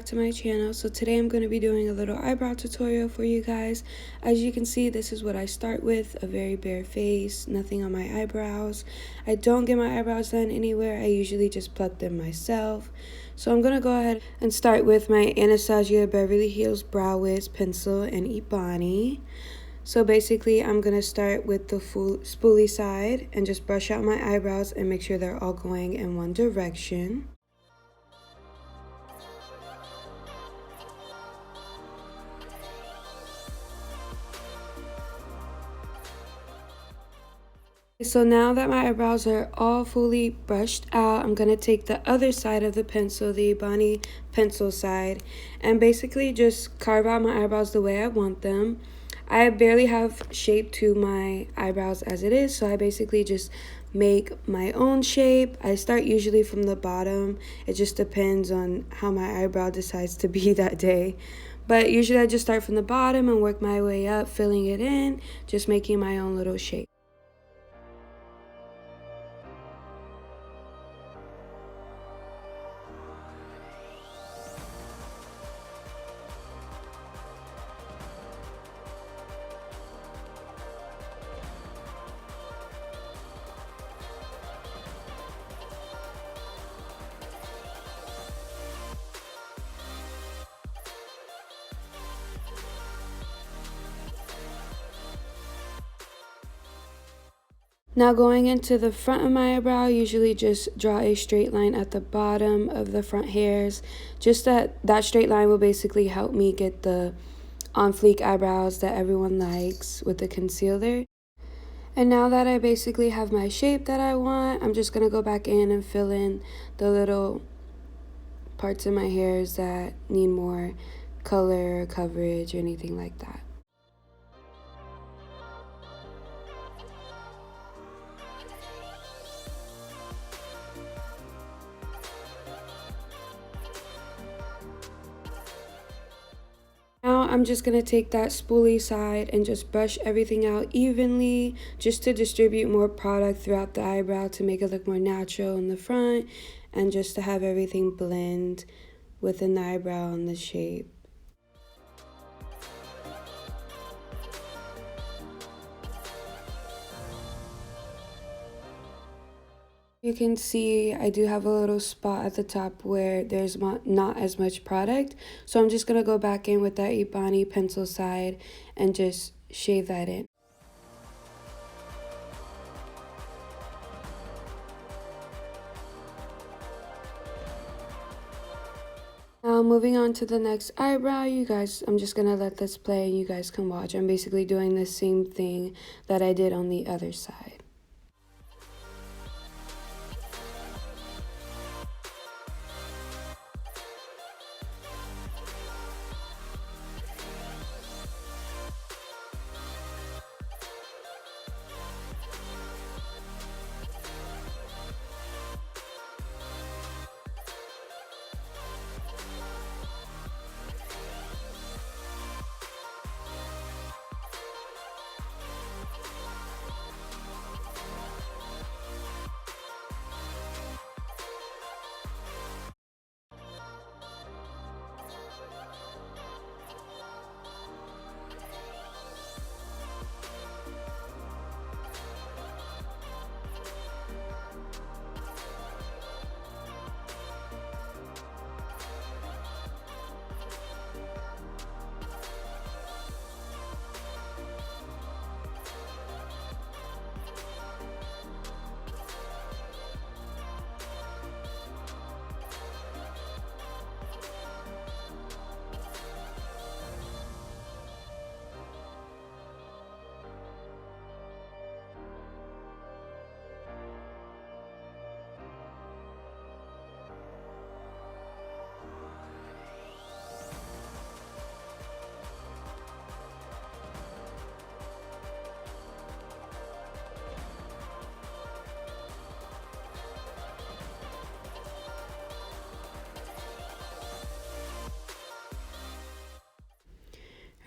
back to my channel. So today I'm going to be doing a little eyebrow tutorial for you guys. As you can see, this is what I start with, a very bare face, nothing on my eyebrows. I don't get my eyebrows done anywhere, I usually just pluck them myself. So I'm going to go ahead and start with my Anastasia Beverly Hills Brow Wiz pencil and Ebony. So basically, I'm going to start with the full spoolie side and just brush out my eyebrows and make sure they're all going in one direction. So now that my eyebrows are all fully brushed out, I'm going to take the other side of the pencil, the Ebony pencil side, and basically just carve out my eyebrows the way I want them. I barely have shape to my eyebrows as it is, so I basically just make my own shape. I start usually from the bottom. It just depends on how my eyebrow decides to be that day. But usually I just start from the bottom and work my way up, filling it in, just making my own little shape. Now going into the front of my eyebrow, I usually just draw a straight line at the bottom of the front hairs. Just that straight line will basically help me get the on fleek eyebrows that everyone likes with the concealer. And now that I basically have my shape that I want, I'm just going to go back in and fill in the little parts of my hairs that need more color or coverage or anything like that. Now I'm just going to take that spoolie side and just brush everything out evenly, just to distribute more product throughout the eyebrow to make it look more natural in the front and just to have everything blend within the eyebrow and the shape. You can see I do have a little spot at the top where there's not as much product. So I'm just going to go back in with that Ebony pencil side and just shave that in. Now moving on to the next eyebrow, you guys, I'm just going to let this play and you guys can watch. I'm basically doing the same thing that I did on the other side.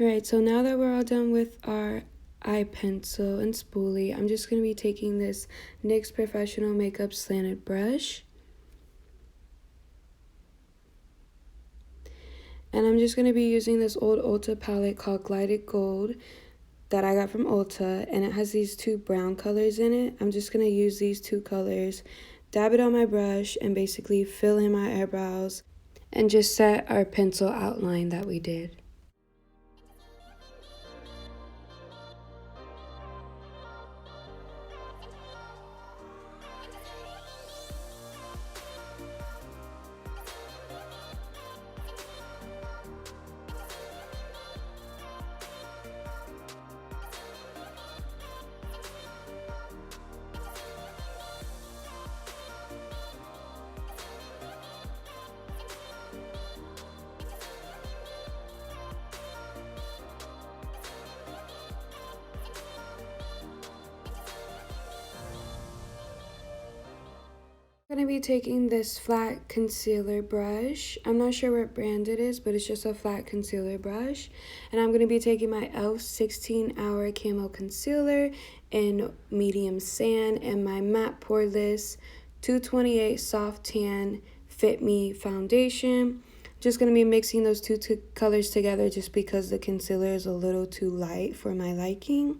Alright, so now that we're all done with our eye pencil and spoolie, I'm just going to be taking this NYX Professional Makeup Slanted Brush. And I'm just going to be using this old Ulta palette called Glided Gold that I got from Ulta, and it has these two brown colors in it. I'm just going to use these two colors, dab it on my brush, and basically fill in my eyebrows and just set our pencil outline that we did. I'm going to be taking this flat concealer brush. I'm not sure what brand it is, but it's just a flat concealer brush. And I'm going to be taking my e.l.f. 16-Hour Camo Concealer in medium sand and my matte poreless 228 Soft Tan Fit Me foundation. Just going to be mixing those two colors together just because the concealer is a little too light for my liking.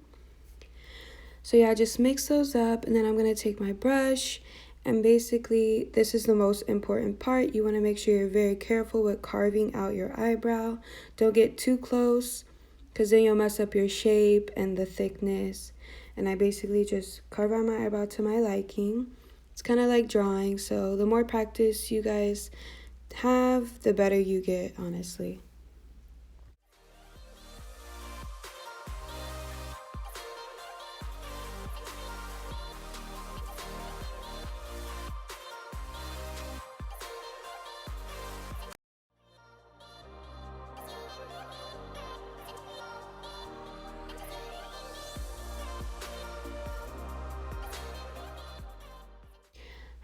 So yeah, just mix those up, and then I'm going to take my brush. And basically, this is the most important part. You want to make sure you're very careful with carving out your eyebrow. Don't get too close, because then you'll mess up your shape and the thickness. And I basically just carve out my eyebrow to my liking. It's kind of like drawing, so the more practice you guys have, the better you get, honestly.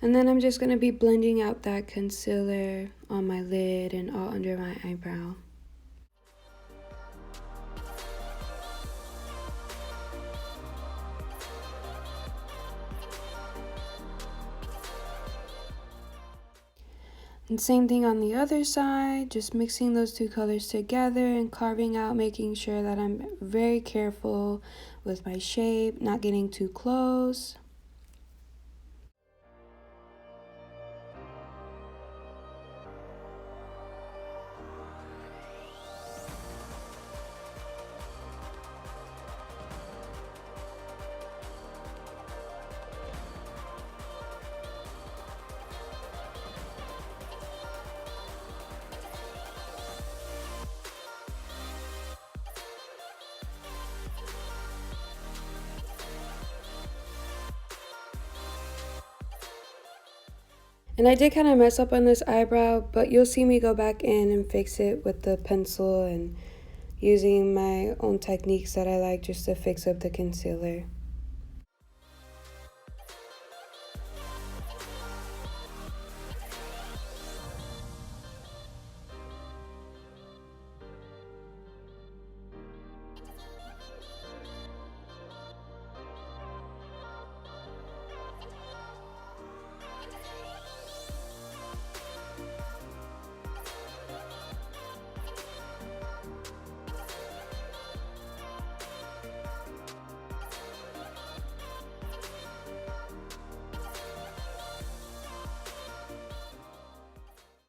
And then I'm just going to be blending out that concealer on my lid and all under my eyebrow. And same thing on the other side, just mixing those two colors together and carving out, making sure that I'm very careful with my shape, not getting too close. And I did kind of mess up on this eyebrow, but you'll see me go back in and fix it with the pencil and using my own techniques that I like just to fix up the concealer.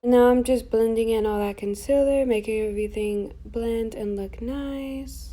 Now I'm just blending in all that concealer, making everything blend and look nice.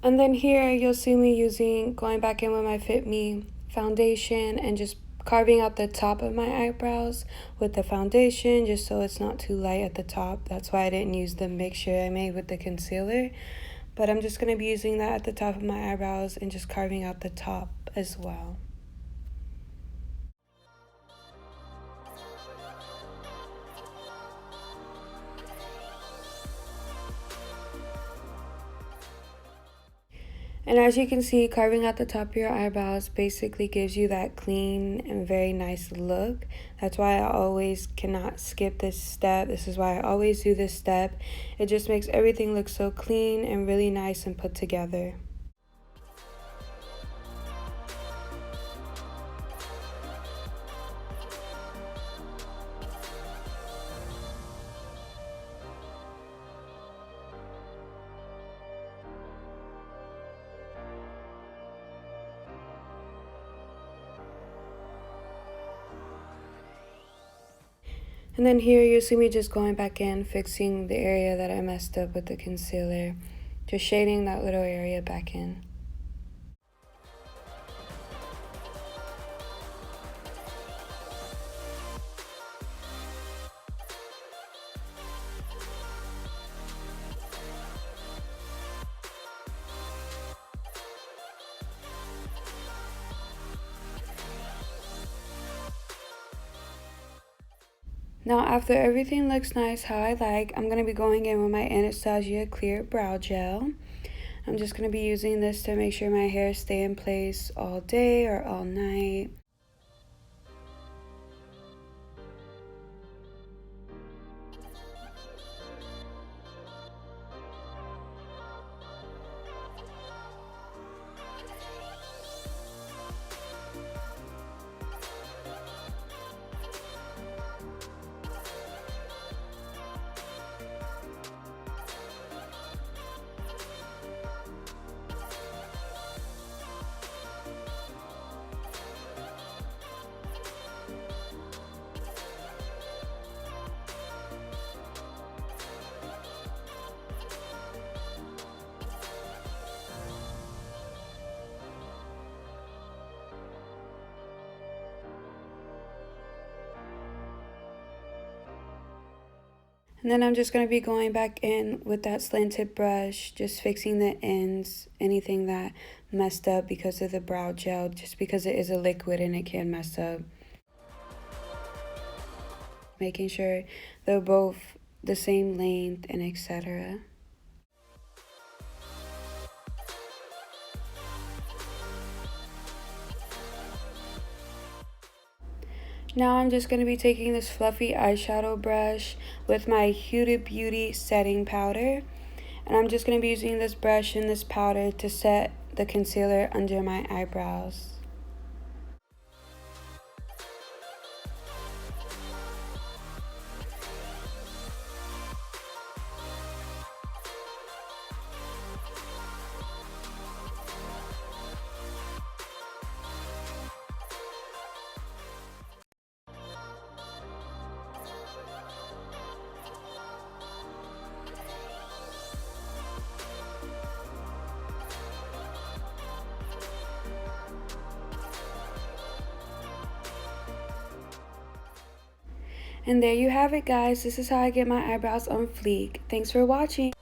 And then here you'll see me going back in with my Fit Me foundation and just carving out the top of my eyebrows with the foundation just so it's not too light at the top. That's why I didn't use the mixture I made with the concealer. But I'm just going to be using that at the top of my eyebrows and just carving out the top as well. And as you can see, carving out the top of your eyebrows basically gives you that clean and very nice look. That's why I always cannot skip this step. This is why I always do this step. It just makes everything look so clean and really nice and put together. And then here you see me just going back in, fixing the area that I messed up with the concealer. Just shading that little area back in. Now after everything looks nice how I like, I'm going to be going in with my Anastasia Clear Brow Gel. I'm just going to be using this to make sure my hair stay in place all day or all night. And then I'm just going to be going back in with that slanted brush, just fixing the ends, anything that messed up because of the brow gel, just because it is a liquid and it can mess up. Making sure they're both the same length and etc. Now I'm just going to be taking this fluffy eyeshadow brush with my Huda Beauty setting powder. And I'm just going to be using this brush and this powder to set the concealer under my eyebrows. And there you have it, guys. This is how I get my eyebrows on fleek. Thanks for watching.